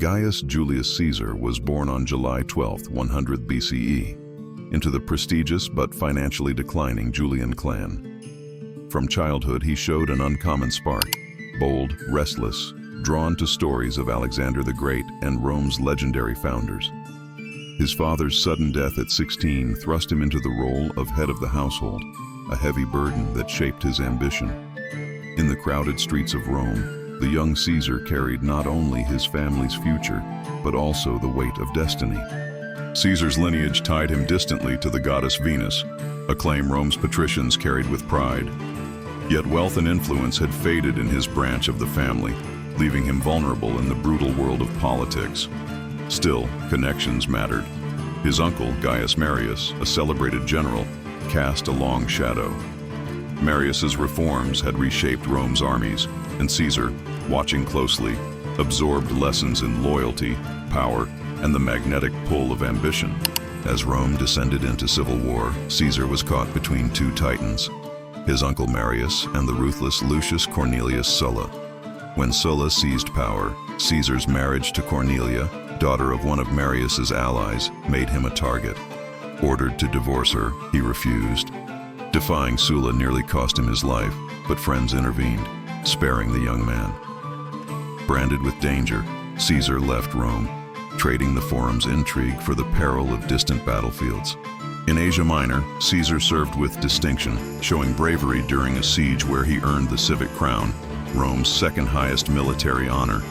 Gaius Julius Caesar was born on July 12, 100 BCE, into the prestigious but financially declining Julian clan. From childhood, he showed an uncommon spark, bold, restless, drawn to stories of Alexander the Great and Rome's legendary founders. His father's sudden death at 16 thrust him into the role of head of the household, a heavy burden that shaped his ambition. In the crowded streets of Rome, the young Caesar carried not only his family's future, but also the weight of destiny. Caesar's lineage tied him distantly to the goddess Venus, a claim Rome's patricians carried with pride. Yet wealth and influence had faded in his branch of the family, leaving him vulnerable in the brutal world of politics. Still, connections mattered. His uncle, Gaius Marius, a celebrated general, cast a long shadow. Marius's reforms had reshaped Rome's armies, and Caesar, watching closely, absorbed lessons in loyalty, power, and the magnetic pull of ambition. As Rome descended into civil war, Caesar was caught between two titans, his uncle Marius and the ruthless Lucius Cornelius Sulla. When Sulla seized power, Caesar's marriage to Cornelia, daughter of one of Marius's allies, made him a target. Ordered to divorce her, he refused. Defying Sulla nearly cost him his life, but friends intervened, sparing the young man. Branded with danger, Caesar left Rome, trading the forum's intrigue for the peril of distant battlefields. In Asia Minor, Caesar served with distinction, showing bravery during a siege where he earned the civic crown, Rome's second highest military honor.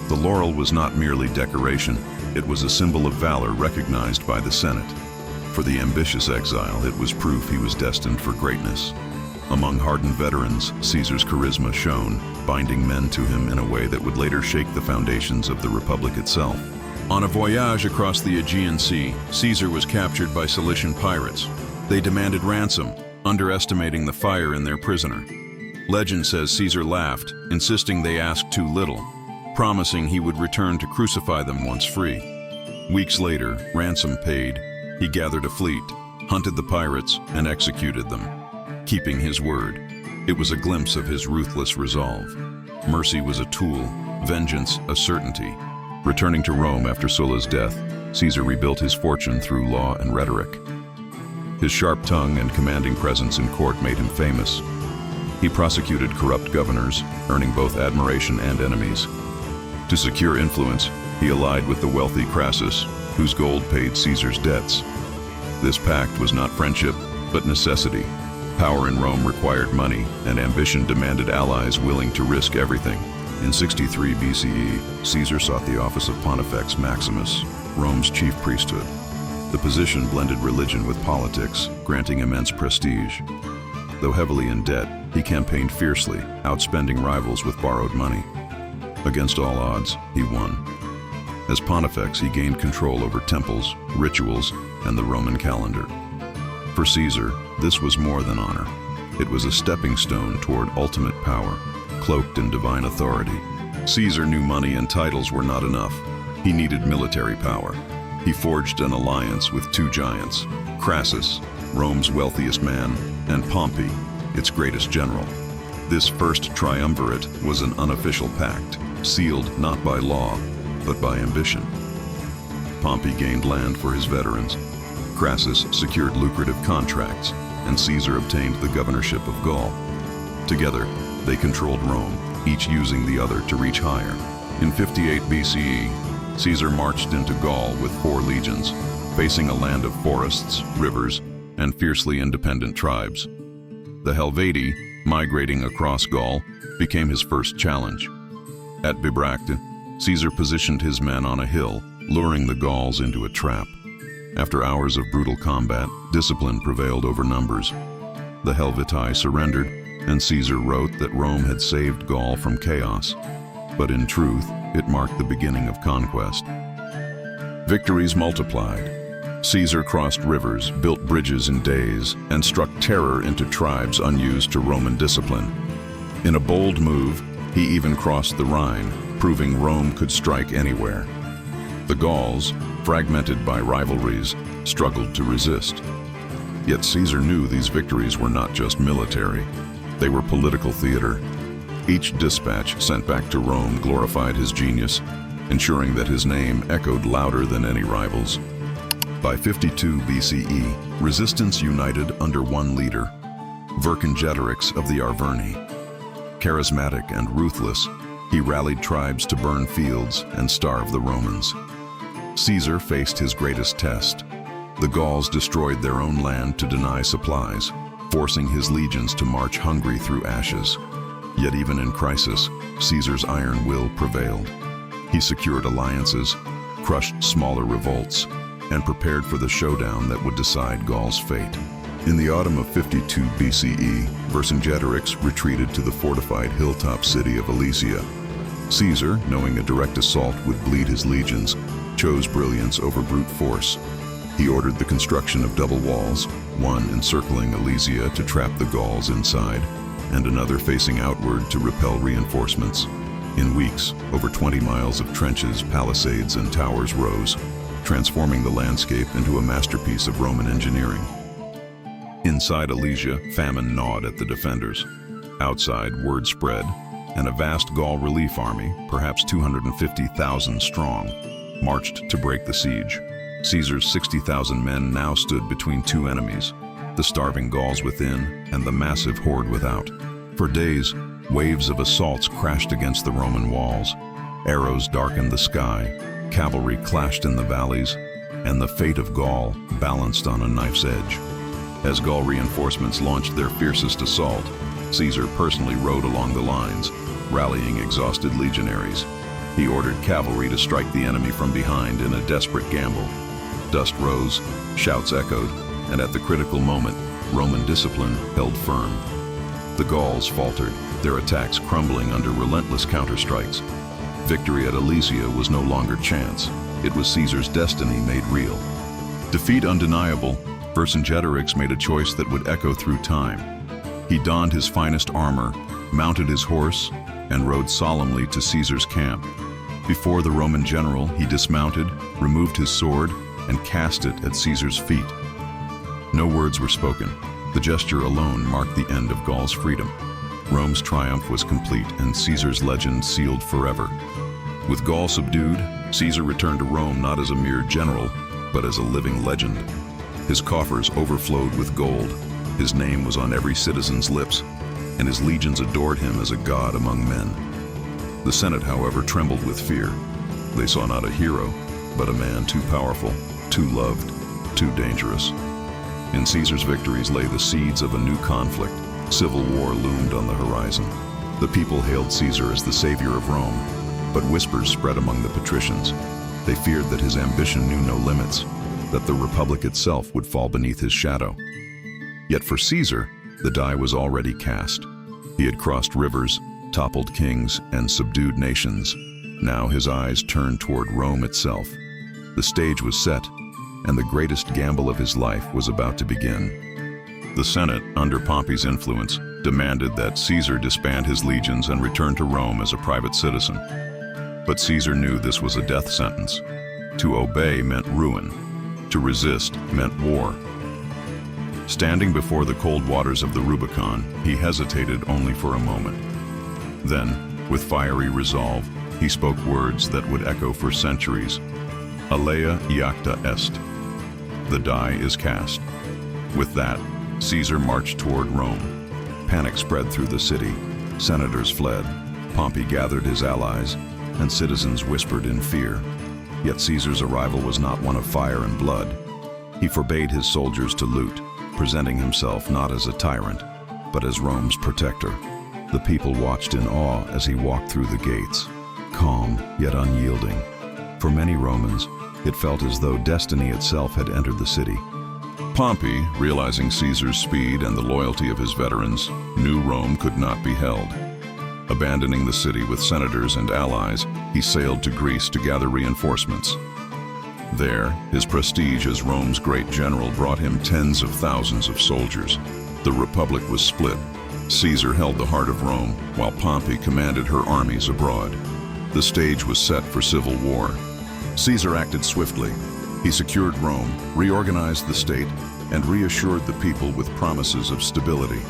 The laurel was not merely decoration, it was a symbol of valor recognized by the Senate. For the ambitious exile, it was proof he was destined for greatness. Among hardened veterans, Caesar's charisma shone, binding men to him in a way that would later shake the foundations of the Republic itself. On a voyage across the Aegean Sea, Caesar was captured by Cilician pirates. They demanded ransom, underestimating the fire in their prisoner. Legend says Caesar laughed, insisting they asked too little, promising he would return to crucify them once free. Weeks later, ransom paid, he gathered a fleet, hunted the pirates, and executed them, keeping his word. It was a glimpse of his ruthless resolve. Mercy was a tool, vengeance a certainty. Returning to Rome after Sulla's death, Caesar rebuilt his fortune through law and rhetoric. His sharp tongue and commanding presence in court made him famous. He prosecuted corrupt governors, earning both admiration and enemies. To secure influence, he allied with the wealthy Crassus, whose gold paid Caesar's debts. This pact was not friendship, but necessity. Power in Rome required money, and ambition demanded allies willing to risk everything. In 63 BCE, Caesar sought the office of Pontifex Maximus, Rome's chief priesthood. The position blended religion with politics, granting immense prestige. Though heavily in debt, he campaigned fiercely, outspending rivals with borrowed money. Against all odds, he won. As Pontifex, he gained control over temples, rituals, and the Roman calendar. For Caesar, this was more than honor. It was a stepping stone toward ultimate power, cloaked in divine authority. Caesar knew money and titles were not enough. He needed military power. He forged an alliance with two giants, Crassus, Rome's wealthiest man, and Pompey, its greatest general. This first triumvirate was an unofficial pact, sealed not by law, but by ambition. Pompey gained land for his veterans. Crassus secured lucrative contracts, and Caesar obtained the governorship of Gaul. Together, they controlled Rome, each using the other to reach higher. In 58 BCE, Caesar marched into Gaul with 4 legions, facing a land of forests, rivers, and fiercely independent tribes. The Helvetii, migrating across Gaul, became his first challenge. At Bibracte, Caesar positioned his men on a hill, luring the Gauls into a trap. After hours of brutal combat, discipline prevailed over numbers. The Helvetii surrendered, and Caesar wrote that Rome had saved Gaul from chaos. But in truth, it marked the beginning of conquest. Victories multiplied. Caesar crossed rivers, built bridges in days, and struck terror into tribes unused to Roman discipline. In a bold move, he even crossed the Rhine, proving Rome could strike anywhere. The Gauls, fragmented by rivalries, struggled to resist. Yet Caesar knew these victories were not just military. They were political theater. Each dispatch sent back to Rome glorified his genius, ensuring that his name echoed louder than any rivals. By 52 BCE, resistance united under one leader, Vercingetorix of the Arverni. Charismatic and ruthless, he rallied tribes to burn fields and starve the Romans. Caesar faced his greatest test. The Gauls destroyed their own land to deny supplies, forcing his legions to march hungry through ashes. Yet even in crisis, Caesar's iron will prevailed. He secured alliances, crushed smaller revolts, and prepared for the showdown that would decide Gaul's fate. In the autumn of 52 BCE, Vercingetorix retreated to the fortified hilltop city of Alesia. Caesar, knowing a direct assault would bleed his legions, chose brilliance over brute force. He ordered the construction of double walls, one encircling Alesia to trap the Gauls inside, and another facing outward to repel reinforcements. In weeks, over 20 miles of trenches, palisades, and towers rose, transforming the landscape into a masterpiece of Roman engineering. Inside Alesia, famine gnawed at the defenders. Outside, word spread, and a vast Gaul relief army, perhaps 250,000 strong, marched to break the siege. Caesar's 60,000 men now stood between two enemies, the starving Gauls within and the massive horde without. For days, waves of assaults crashed against the Roman walls. Arrows darkened the sky, cavalry clashed in the valleys, and the fate of Gaul balanced on a knife's edge. As Gaul reinforcements launched their fiercest assault, Caesar personally rode along the lines, rallying exhausted legionaries. He ordered cavalry to strike the enemy from behind in a desperate gamble. Dust rose, shouts echoed, and at the critical moment, Roman discipline held firm. The Gauls faltered, their attacks crumbling under relentless counterstrikes. Victory at Alesia was no longer chance. It was Caesar's destiny made real. Defeat undeniable, Vercingetorix made a choice that would echo through time. He donned his finest armor, mounted his horse, and rode solemnly to Caesar's camp. Before the Roman general, he dismounted, removed his sword, and cast it at Caesar's feet. No words were spoken. The gesture alone marked the end of Gaul's freedom. Rome's triumph was complete, and Caesar's legend sealed forever. With Gaul subdued, Caesar returned to Rome not as a mere general, but as a living legend. His coffers overflowed with gold, his name was on every citizen's lips, and his legions adored him as a god among men. The Senate, however, trembled with fear. They saw not a hero, but a man too powerful, too loved, too dangerous. In Caesar's victories lay the seeds of a new conflict. Civil war loomed on the horizon. The people hailed Caesar as the savior of Rome, but whispers spread among the patricians. They feared that his ambition knew no limits, that the republic itself would fall beneath his shadow. Yet for Caesar, the die was already cast. He had crossed rivers, toppled kings, and subdued nations. Now his eyes turned toward Rome itself. The stage was set, and the greatest gamble of his life was about to begin. The Senate, under Pompey's influence, demanded that Caesar disband his legions and return to Rome as a private citizen. But Caesar knew this was a death sentence. To obey meant ruin. To resist meant war. Standing before the cold waters of the Rubicon, he hesitated only for a moment. Then, with fiery resolve, he spoke words that would echo for centuries. Alea iacta est. The die is cast. With that, Caesar marched toward Rome. Panic spread through the city. Senators fled. Pompey gathered his allies, and citizens whispered in fear. Yet Caesar's arrival was not one of fire and blood. He forbade his soldiers to loot, presenting himself not as a tyrant, but as Rome's protector. The people watched in awe as he walked through the gates, calm yet unyielding. For many Romans, it felt as though destiny itself had entered the city. Pompey, realizing Caesar's speed and the loyalty of his veterans, knew Rome could not be held. Abandoning the city with senators and allies, he sailed to Greece to gather reinforcements. There, his prestige as Rome's great general brought him tens of thousands of soldiers. The Republic was split. Caesar held the heart of Rome, while Pompey commanded her armies abroad. The stage was set for civil war. Caesar acted swiftly. He secured Rome, reorganized the state, and reassured the people with promises of stability.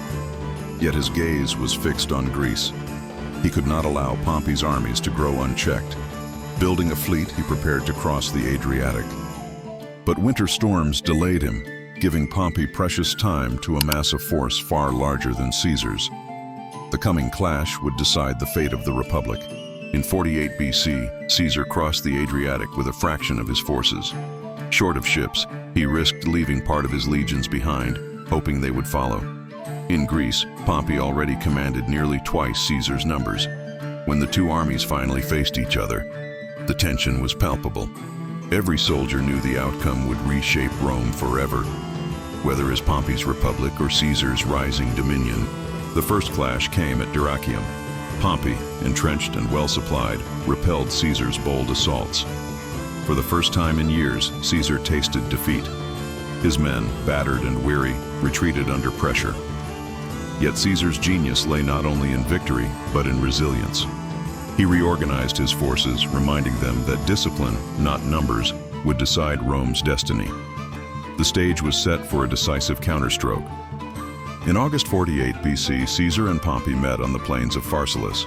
Yet his gaze was fixed on Greece. He could not allow Pompey's armies to grow unchecked. Building a fleet, he prepared to cross the Adriatic. But winter storms delayed him, giving Pompey precious time to amass a force far larger than Caesar's. The coming clash would decide the fate of the Republic. In 48 BC, Caesar crossed the Adriatic with a fraction of his forces. Short of ships, he risked leaving part of his legions behind, hoping they would follow. In Greece, Pompey already commanded nearly twice Caesar's numbers. When the two armies finally faced each other, the tension was palpable. Every soldier knew the outcome would reshape Rome forever. Whether as Pompey's republic or Caesar's rising dominion, the first clash came at Dyrrhachium. Pompey, entrenched and well-supplied, repelled Caesar's bold assaults. For the first time in years, Caesar tasted defeat. His men, battered and weary, retreated under pressure. Yet Caesar's genius lay not only in victory, but in resilience. He reorganized his forces, reminding them that discipline, not numbers, would decide Rome's destiny. The stage was set for a decisive counterstroke. In August 48 BC, Caesar and Pompey met on the plains of Pharsalus.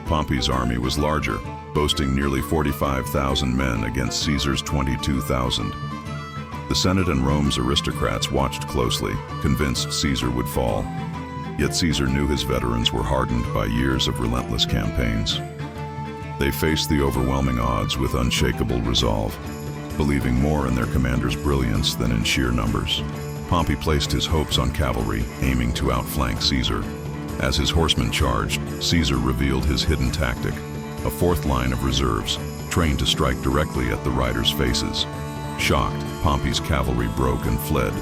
Pompey's army was larger, boasting nearly 45,000 men against Caesar's 22,000. The Senate and Rome's aristocrats watched closely, convinced Caesar would fall. Yet Caesar knew his veterans were hardened by years of relentless campaigns. They faced the overwhelming odds with unshakable resolve, believing more in their commander's brilliance than in sheer numbers. Pompey placed his hopes on cavalry, aiming to outflank Caesar. As his horsemen charged, Caesar revealed his hidden tactic, a fourth line of reserves, trained to strike directly at the riders' faces. Shocked, Pompey's cavalry broke and fled.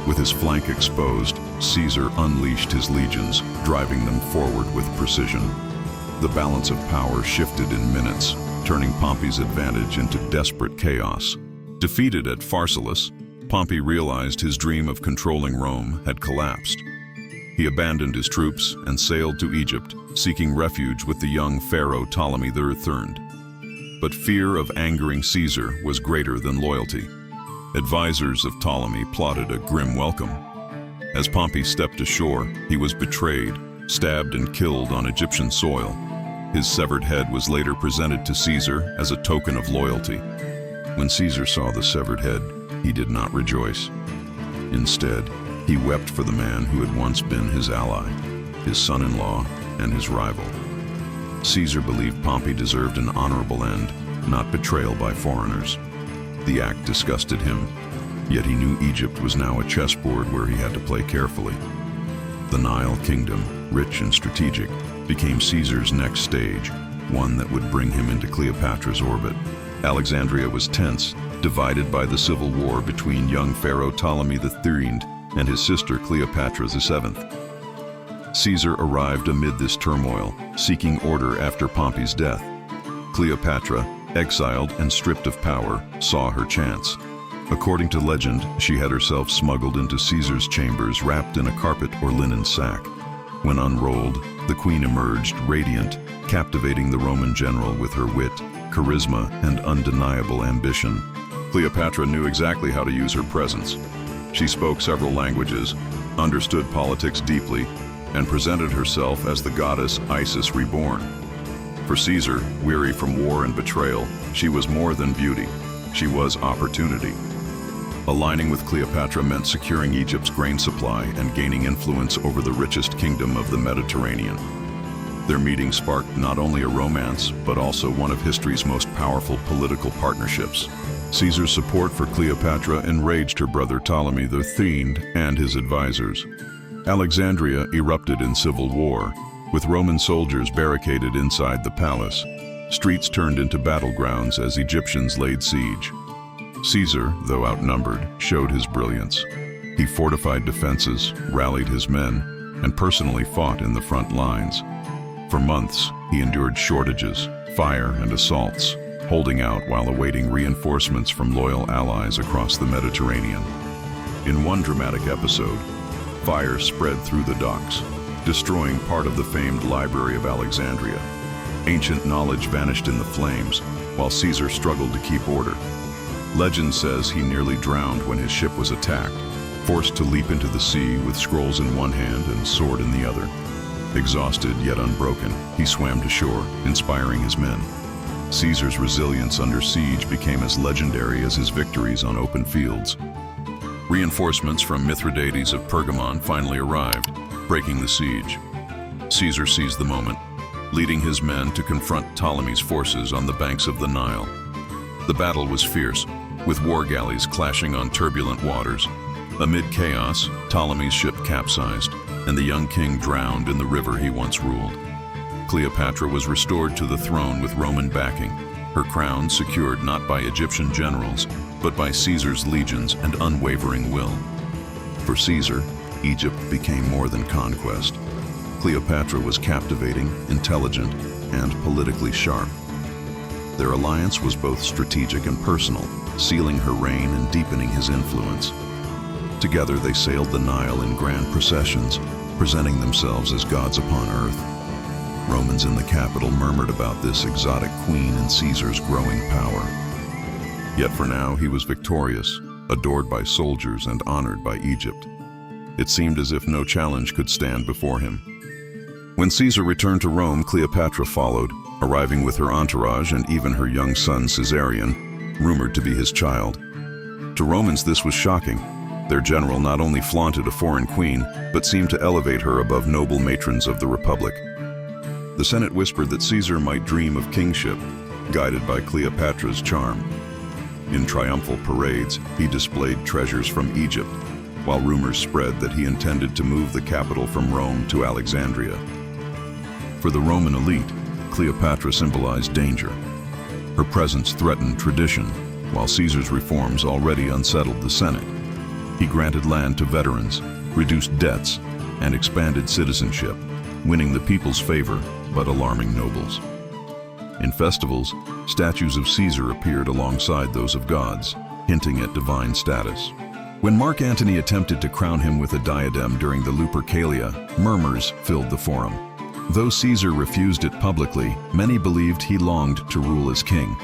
With his flank exposed, Caesar unleashed his legions, driving them forward with precision. The balance of power shifted in minutes, turning Pompey's advantage into desperate chaos. Defeated at Pharsalus, Pompey realized his dream of controlling Rome had collapsed. He abandoned his troops and sailed to Egypt, seeking refuge with the young pharaoh Ptolemy III. But fear of angering Caesar was greater than loyalty. Advisors of Ptolemy plotted a grim welcome. As Pompey stepped ashore, he was betrayed, stabbed and killed on Egyptian soil. His severed head was later presented to Caesar as a token of loyalty. When Caesar saw the severed head, he did not rejoice. Instead, he wept for the man who had once been his ally, his son-in-law, and his rival. Caesar believed Pompey deserved an honorable end, not betrayal by foreigners. The act disgusted him, yet he knew Egypt was now a chessboard where he had to play carefully. The Nile kingdom, rich and strategic, became Caesar's next stage, one that would bring him into Cleopatra's orbit. Alexandria was tense, divided by the civil war between young Pharaoh Ptolemy III and his sister Cleopatra VII. Caesar arrived amid this turmoil, seeking order after Pompey's death. Cleopatra, exiled and stripped of power, saw her chance. According to legend, she had herself smuggled into Caesar's chambers wrapped in a carpet or linen sack. When unrolled, the queen emerged radiant, captivating the Roman general with her wit, charisma, and undeniable ambition. Cleopatra knew exactly how to use her presence. She spoke several languages, understood politics deeply, and presented herself as the goddess Isis reborn. For Caesar, weary from war and betrayal, she was more than beauty. She was opportunity. Aligning with Cleopatra meant securing Egypt's grain supply and gaining influence over the richest kingdom of the Mediterranean. Their meeting sparked not only a romance, but also one of history's most powerful political partnerships. Caesar's support for Cleopatra enraged her brother Ptolemy III and his advisors. Alexandria erupted in civil war, with Roman soldiers barricaded inside the palace. Streets turned into battlegrounds as Egyptians laid siege. Caesar, though outnumbered, showed his brilliance. He fortified defenses, rallied his men, and personally fought in the front lines. For months, he endured shortages, fire, and assaults, holding out while awaiting reinforcements from loyal allies across the Mediterranean. In one dramatic episode, fire spread through the docks, destroying part of the famed Library of Alexandria. Ancient knowledge vanished in the flames, while Caesar struggled to keep order. Legend says he nearly drowned when his ship was attacked, forced to leap into the sea with scrolls in one hand and sword in the other. Exhausted yet unbroken, he swam to shore, inspiring his men. Caesar's resilience under siege became as legendary as his victories on open fields. Reinforcements from Mithridates of Pergamon finally arrived, breaking the siege. Caesar seized the moment, leading his men to confront Ptolemy's forces on the banks of the Nile. The battle was fierce, with war galleys clashing on turbulent waters. Amid chaos, Ptolemy's ship capsized, and the young king drowned in the river he once ruled. Cleopatra was restored to the throne with Roman backing, her crown secured not by Egyptian generals, but by Caesar's legions and unwavering will. For Caesar, Egypt became more than conquest. Cleopatra was captivating, intelligent, and politically sharp. Their alliance was both strategic and personal, sealing her reign and deepening his influence. Together they sailed the Nile in grand processions, presenting themselves as gods upon earth. Romans in the capital murmured about this exotic queen and Caesar's growing power. Yet for now he was victorious, adored by soldiers and honored by Egypt. It seemed as if no challenge could stand before him. When Caesar returned to Rome, Cleopatra followed, arriving with her entourage and even her young son Caesarion, rumored to be his child. To Romans this was shocking. Their general not only flaunted a foreign queen, but seemed to elevate her above noble matrons of the Republic. The Senate whispered that Caesar might dream of kingship, guided by Cleopatra's charm. In triumphal parades, he displayed treasures from Egypt, while rumors spread that he intended to move the capital from Rome to Alexandria. For the Roman elite, Cleopatra symbolized danger. Her presence threatened tradition, while Caesar's reforms already unsettled the Senate. He granted land to veterans, reduced debts, and expanded citizenship, winning the people's favor but alarming nobles. In festivals, statues of Caesar appeared alongside those of gods, hinting at divine status. When Mark Antony attempted to crown him with a diadem during the Lupercalia, murmurs filled the forum. Though Caesar refused it publicly, many believed he longed to rule as king.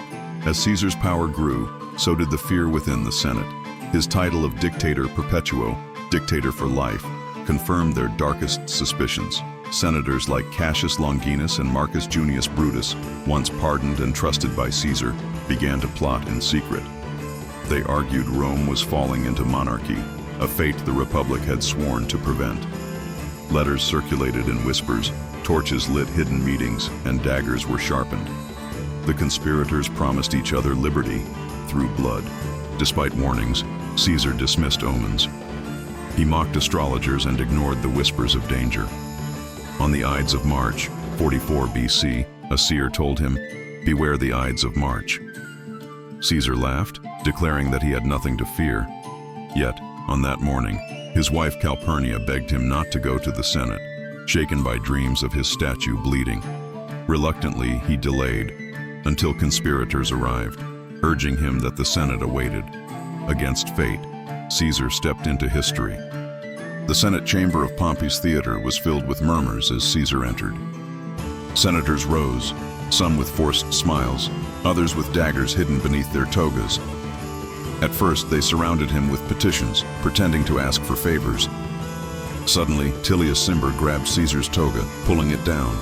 As Caesar's power grew, so did the fear within the Senate. His title of Dictator Perpetuo, dictator for life, confirmed their darkest suspicions. Senators like Cassius Longinus and Marcus Junius Brutus, once pardoned and trusted by Caesar, began to plot in secret. They argued Rome was falling into monarchy, a fate the Republic had sworn to prevent. Letters circulated in whispers, torches lit hidden meetings, and daggers were sharpened. The conspirators promised each other liberty through blood. Despite warnings, Caesar dismissed omens. He mocked astrologers and ignored the whispers of danger. On the Ides of March, 44 BC, a seer told him, "Beware the Ides of March." Caesar laughed, declaring that he had nothing to fear. Yet, on that morning, his wife Calpurnia begged him not to go to the Senate, shaken by dreams of his statue bleeding. Reluctantly, he delayed, until conspirators arrived, urging him that the Senate awaited. Against fate, Caesar stepped into history. The Senate chamber of Pompey's theater was filled with murmurs as Caesar entered. Senators rose, some with forced smiles, others with daggers hidden beneath their togas. At first, they surrounded him with petitions, pretending to ask for favors. Suddenly, Tullius Cimber grabbed Caesar's toga, pulling it down.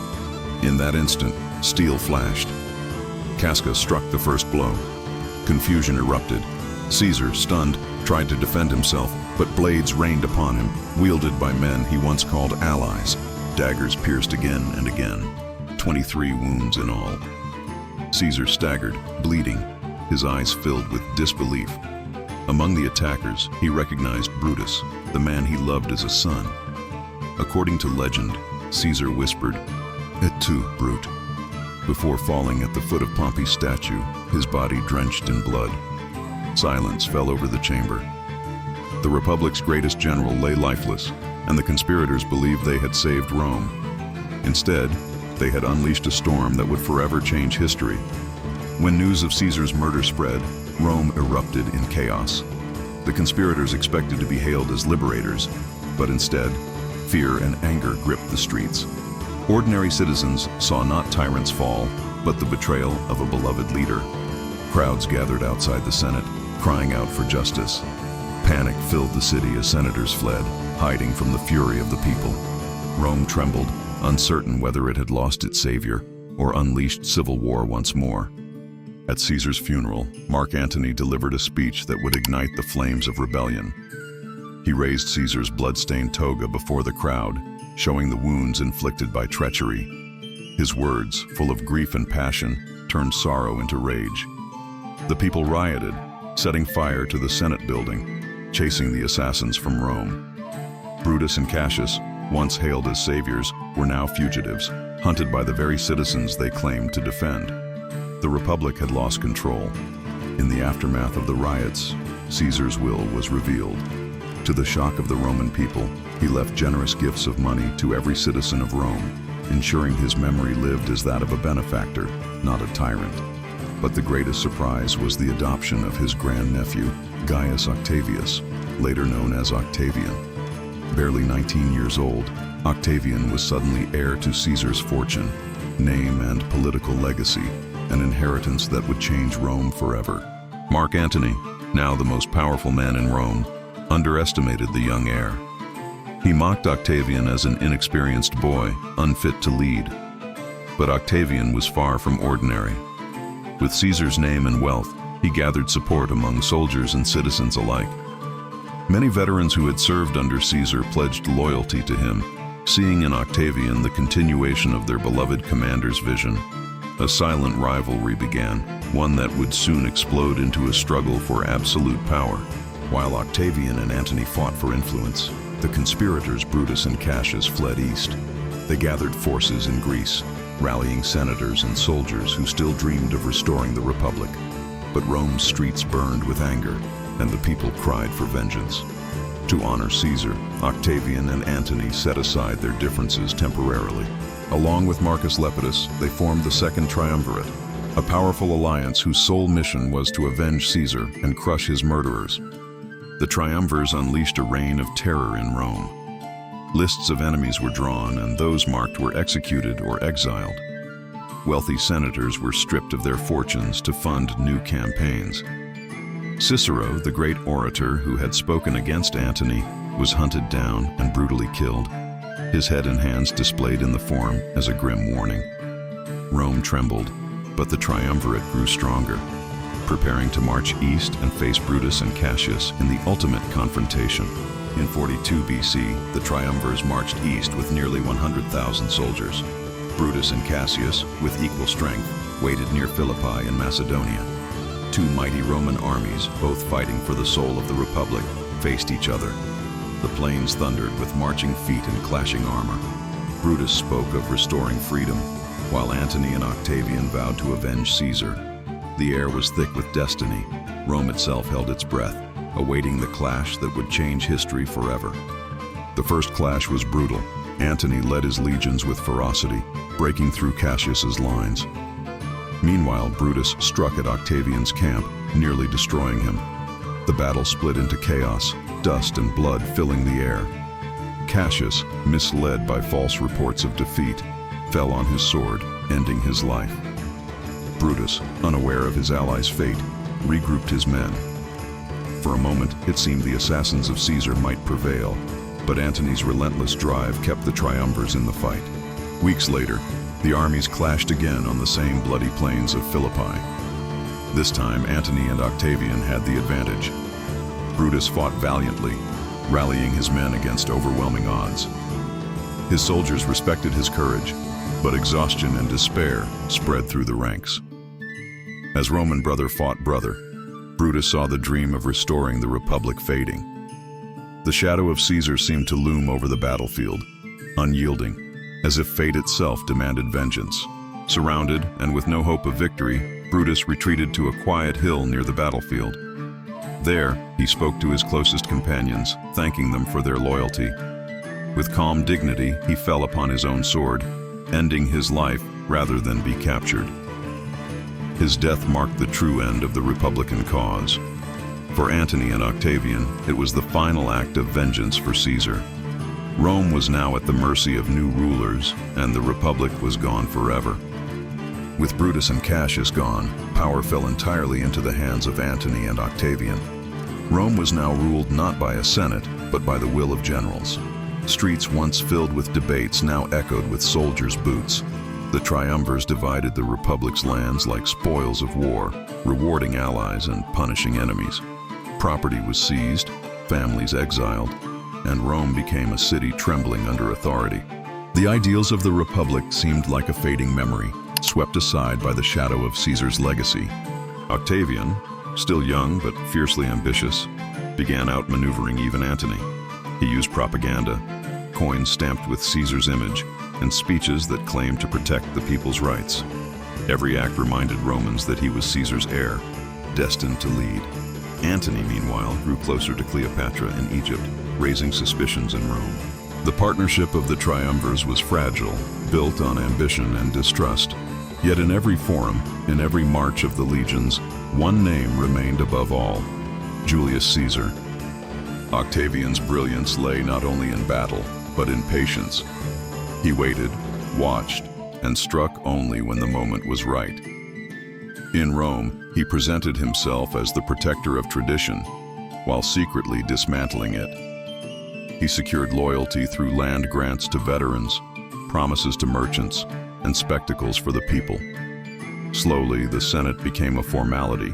In that instant, steel flashed. Casca struck the first blow. Confusion erupted. Caesar, stunned, tried to defend himself, but blades rained upon him, wielded by men he once called allies. Daggers pierced again and again, 23 wounds in all. Caesar staggered, bleeding, his eyes filled with disbelief. Among the attackers, he recognized Brutus, the man he loved as a son. According to legend, Caesar whispered, "Et tu, Brute," before falling at the foot of Pompey's statue, his body drenched in blood. Silence fell over the chamber. The Republic's greatest general lay lifeless, and the conspirators believed they had saved Rome. Instead, they had unleashed a storm that would forever change history. When news of Caesar's murder spread, Rome erupted in chaos. The conspirators expected to be hailed as liberators, but instead, fear and anger gripped the streets. Ordinary citizens saw not tyrants fall, but the betrayal of a beloved leader. Crowds gathered outside the Senate, crying out for justice. Panic filled the city as senators fled, hiding from the fury of the people. Rome trembled, uncertain whether it had lost its savior or unleashed civil war once more. At Caesar's funeral, Mark Antony delivered a speech that would ignite the flames of rebellion. He raised Caesar's blood-stained toga before the crowd, showing the wounds inflicted by treachery. His words, full of grief and passion, turned sorrow into rage. The people rioted, setting fire to the Senate building, chasing the assassins from Rome. Brutus and Cassius, once hailed as saviors, were now fugitives, hunted by the very citizens they claimed to defend. The Republic had lost control. In the aftermath of the riots, Caesar's will was revealed. To the shock of the Roman people, he left generous gifts of money to every citizen of Rome, ensuring his memory lived as that of a benefactor, not a tyrant. But the greatest surprise was the adoption of his grandnephew, Gaius Octavius, later known as Octavian. Barely 19 years old, Octavian was suddenly heir to Caesar's fortune, name and political legacy, an inheritance that would change Rome forever. Mark Antony, now the most powerful man in Rome, underestimated the young heir. He mocked Octavian as an inexperienced boy, unfit to lead. But Octavian was far from ordinary. With Caesar's name and wealth, he gathered support among soldiers and citizens alike. Many veterans who had served under Caesar pledged loyalty to him, seeing in Octavian the continuation of their beloved commander's vision. A silent rivalry began, one that would soon explode into a struggle for absolute power. While Octavian and Antony fought for influence, the conspirators Brutus and Cassius fled east. They gathered forces in Greece, rallying senators and soldiers who still dreamed of restoring the Republic. But Rome's streets burned with anger, and the people cried for vengeance. To honor Caesar, Octavian and Antony set aside their differences temporarily. Along with Marcus Lepidus, they formed the Second Triumvirate, a powerful alliance whose sole mission was to avenge Caesar and crush his murderers. The triumvirs unleashed a reign of terror in Rome. Lists of enemies were drawn, and those marked were executed or exiled. Wealthy senators were stripped of their fortunes to fund new campaigns. Cicero, the great orator who had spoken against Antony, was hunted down and brutally killed, his head and hands displayed in the Forum as a grim warning. Rome trembled, but the triumvirate grew stronger, preparing to march east and face Brutus and Cassius in the ultimate confrontation. In 42 BC, the triumvirs marched east with nearly 100,000 soldiers. Brutus and Cassius, with equal strength, waited near Philippi in Macedonia. Two mighty Roman armies, both fighting for the soul of the Republic, faced each other. The plains thundered with marching feet and clashing armor. Brutus spoke of restoring freedom, while Antony and Octavian vowed to avenge Caesar. The air was thick with destiny. Rome itself held its breath, awaiting the clash that would change history forever. The first clash was brutal. Antony led his legions with ferocity, breaking through Cassius's lines. Meanwhile, Brutus struck at Octavian's camp, nearly destroying him. The battle split into chaos, dust and blood filling the air. Cassius, misled by false reports of defeat, fell on his sword, ending his life. Brutus, unaware of his allies' fate, regrouped his men. For a moment, it seemed the assassins of Caesar might prevail, but Antony's relentless drive kept the triumvirs in the fight. Weeks later, the armies clashed again on the same bloody plains of Philippi. This time, Antony and Octavian had the advantage. Brutus fought valiantly, rallying his men against overwhelming odds. His soldiers respected his courage, but exhaustion and despair spread through the ranks. As Roman brother fought brother, Brutus saw the dream of restoring the Republic fading. The shadow of Caesar seemed to loom over the battlefield, unyielding, as if fate itself demanded vengeance. Surrounded and with no hope of victory, Brutus retreated to a quiet hill near the battlefield. There, he spoke to his closest companions, thanking them for their loyalty. With calm dignity, he fell upon his own sword, ending his life rather than be captured. His death marked the true end of the Republican cause. For Antony and Octavian, it was the final act of vengeance for Caesar. Rome was now at the mercy of new rulers, and the Republic was gone forever. With Brutus and Cassius gone, power fell entirely into the hands of Antony and Octavian. Rome was now ruled not by a senate, but by the will of generals. Streets once filled with debates now echoed with soldiers' boots. The triumvirs divided the Republic's lands like spoils of war, rewarding allies and punishing enemies. Property was seized, families exiled, and Rome became a city trembling under authority. The ideals of the Republic seemed like a fading memory, swept aside by the shadow of Caesar's legacy. Octavian, still young but fiercely ambitious, began outmaneuvering even Antony. He used propaganda, coins stamped with Caesar's image, and speeches that claimed to protect the people's rights. Every act reminded Romans that he was Caesar's heir, destined to lead. Antony, meanwhile, grew closer to Cleopatra in Egypt, raising suspicions in Rome. The partnership of the triumvirs was fragile, built on ambition and distrust. Yet in every forum, in every march of the legions, one name remained above all: Julius Caesar. Octavian's brilliance lay not only in battle, but in patience. He waited, watched, and struck only when the moment was right. In Rome, he presented himself as the protector of tradition, while secretly dismantling it. He secured loyalty through land grants to veterans, promises to merchants, and spectacles for the people. Slowly, the Senate became a formality,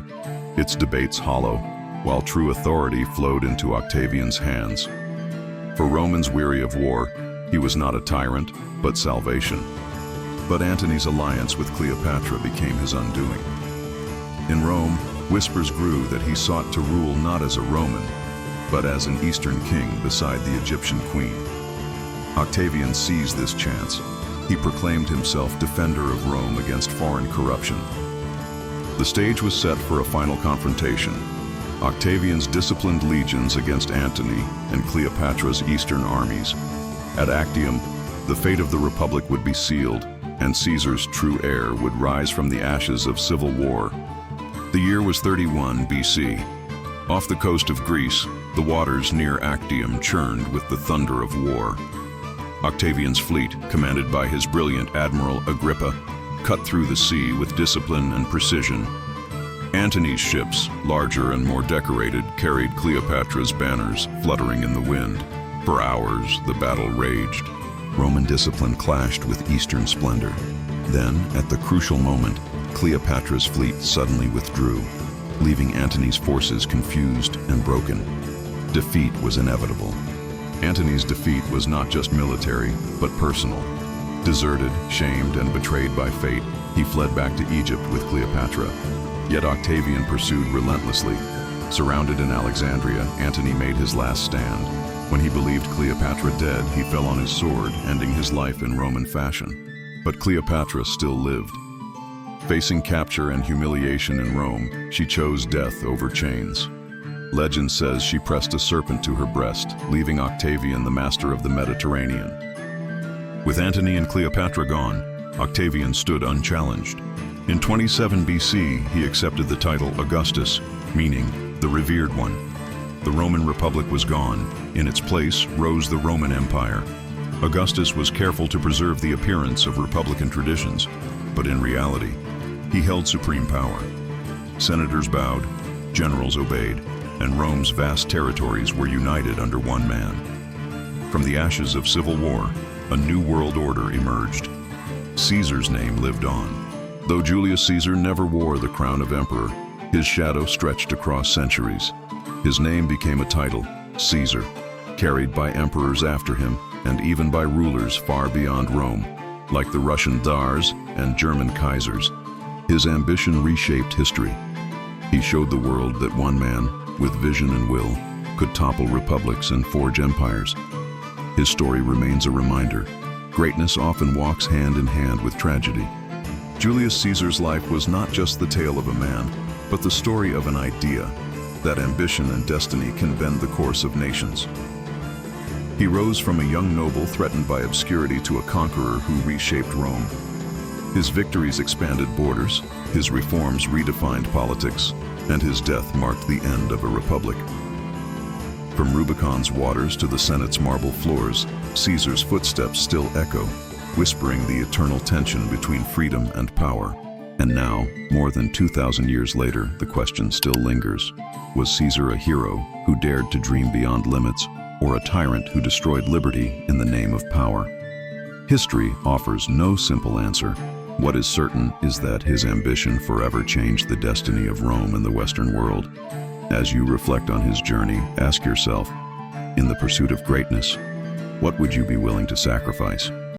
its debates hollow, while true authority flowed into Octavian's hands. For Romans weary of war, he was not a tyrant, but salvation. But Antony's alliance with Cleopatra became his undoing. In Rome, whispers grew that he sought to rule not as a Roman, but as an Eastern king beside the Egyptian queen. Octavian seized this chance. He proclaimed himself defender of Rome against foreign corruption. The stage was set for a final confrontation: Octavian's disciplined legions against Antony and Cleopatra's eastern armies. At Actium, the fate of the Republic would be sealed, and Caesar's true heir would rise from the ashes of civil war. The year was 31 BC. Off the coast of Greece, the waters near Actium churned with the thunder of war. Octavian's fleet, commanded by his brilliant Admiral Agrippa, cut through the sea with discipline and precision. Antony's ships, larger and more decorated, carried Cleopatra's banners fluttering in the wind. For hours, the battle raged. Roman discipline clashed with Eastern splendor. Then, at the crucial moment, Cleopatra's fleet suddenly withdrew, leaving Antony's forces confused and broken. Defeat was inevitable. Antony's defeat was not just military, but personal. Deserted, shamed, and betrayed by fate, he fled back to Egypt with Cleopatra. Yet Octavian pursued relentlessly. Surrounded in Alexandria, Antony made his last stand. When he believed Cleopatra dead, he fell on his sword, ending his life in Roman fashion. But Cleopatra still lived. Facing capture and humiliation in Rome, she chose death over chains. Legend says she pressed a serpent to her breast, leaving Octavian the master of the Mediterranean. With Antony and Cleopatra gone, Octavian stood unchallenged. In 27 BC, he accepted the title Augustus, meaning the revered one. The Roman Republic was gone. In its place rose the Roman Empire. Augustus was careful to preserve the appearance of republican traditions, but in reality, he held supreme power. Senators bowed, generals obeyed, and Rome's vast territories were united under one man. From the ashes of civil war, a new world order emerged. Caesar's name lived on. Though Julius Caesar never wore the crown of emperor, his shadow stretched across centuries. His name became a title, Caesar, carried by emperors after him and even by rulers far beyond Rome, like the Russian Tsars and German Kaisers. His ambition reshaped history. He showed the world that one man, with vision and will, could topple republics and forge empires. His story remains a reminder. Greatness often walks hand in hand with tragedy. Julius Caesar's life was not just the tale of a man, but the story of an idea, that ambition and destiny can bend the course of nations. He rose from a young noble threatened by obscurity to a conqueror who reshaped Rome. His victories expanded borders, his reforms redefined politics, and his death marked the end of a republic. From Rubicon's waters to the Senate's marble floors, Caesar's footsteps still echo, whispering the eternal tension between freedom and power. And now, more than 2,000 years later, the question still lingers. Was Caesar a hero who dared to dream beyond limits, or a tyrant who destroyed liberty in the name of power? History offers no simple answer. What is certain is that his ambition forever changed the destiny of Rome and the Western world. As you reflect on his journey, ask yourself, in the pursuit of greatness, what would you be willing to sacrifice?